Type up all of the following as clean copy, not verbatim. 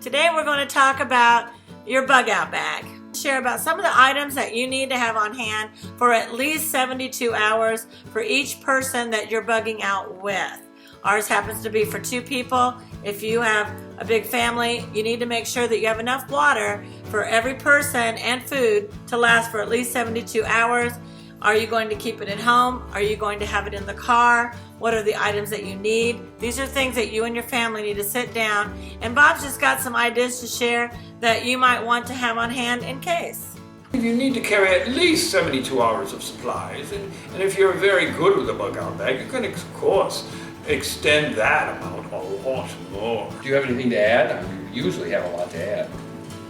Today we're going to talk about your bug out bag. Share about some of the items that you need to have on hand for at least 72 hours for each person that you're bugging out with. Ours happens to be for 2 people. If you have a big family, you need to make sure that you have enough water for every person and food to last for at least 72 hours. Are you going to keep it at home? Are you going to have it in the car? What are the items that you need? These are things that you and your family need to sit down. And Bob's just got some ideas to share that you might want to have on hand in case. You need to carry at least 72 hours of supplies. And if you're very good with a bug out bag, you can, of course, extend that amount a lot more. Do you have anything to add? You usually have a lot to add.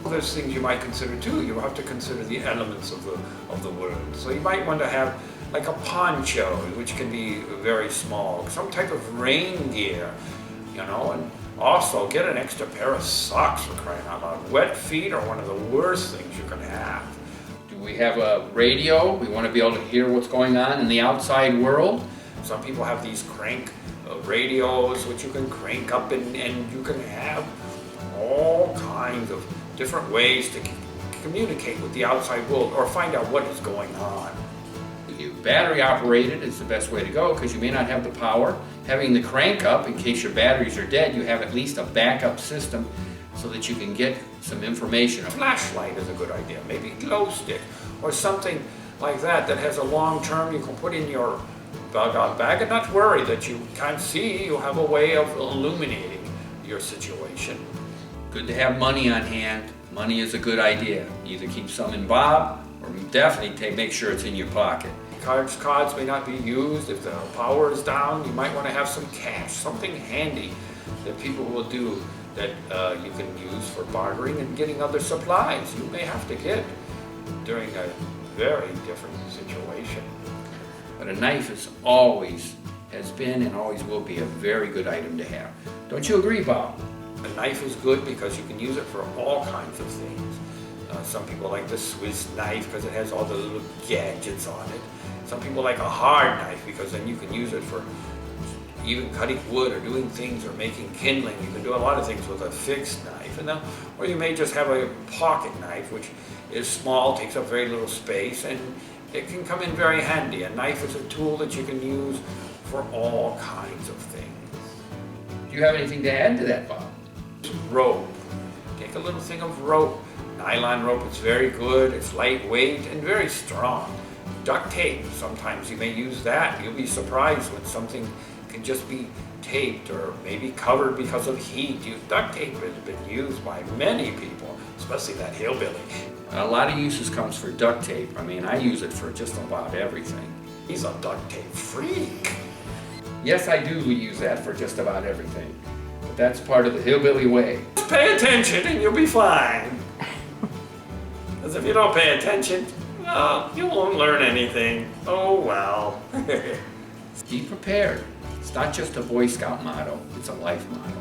There's things you might consider too. You have to consider the elements of the word. So you might want to have like a poncho, which can be very small, some type of rain gear, and also get an extra pair of socks for crying out loud. Wet feet are one of the worst things you can have. Do we have a radio? We want to be able to hear what's going on in the outside world. Some people have these crank radios, which you can crank up and you can have all kinds of different ways to communicate with the outside world or find out what is going on. Battery operated is the best way to go because you may not have the power. Having the crank up in case your batteries are dead, you have at least a backup system so that you can get some information. A flashlight is a good idea, maybe a glow stick or something like that has a long term you can put in your bug out bag and not worry that you can't see. You have a way of illuminating your situation. Good to have money on hand. Money is a good idea. Either keep some in Bob or definitely make sure it's in your pocket. Cards may not be used. If the power is down, you might want to have some cash, something handy that people will do that you can use for bartering and getting other supplies you may have to get during a very different situation. But a knife has been and always will be a very good item to have. Don't you agree, Bob? A knife is good because you can use it for all kinds of things. Some people like the Swiss knife because it has all the little gadgets on it. Some people like a hard knife because then you can use it for even cutting wood or doing things or making kindling. You can do a lot of things with a fixed knife. Or you may just have a pocket knife, which is small, takes up very little space, and it can come in very handy. A knife is a tool that you can use for all kinds of things. Do you have anything to add to that, Bob? Rope. Take a little thing of rope. Nylon rope, it's very good, it's lightweight and very strong. Duct tape, sometimes you may use that. You'll be surprised when something can just be taped or maybe covered because of heat. Duct tape has been used by many people, especially that hillbilly. A lot of uses comes for duct tape. I use it for just about everything. He's a duct tape freak. Yes, I do use that for just about everything. But that's part of the hillbilly way. Just pay attention and you'll be fine. Because if you don't pay attention, you won't learn anything. Oh well. Be prepared. It's not just a Boy Scout motto, it's a life motto.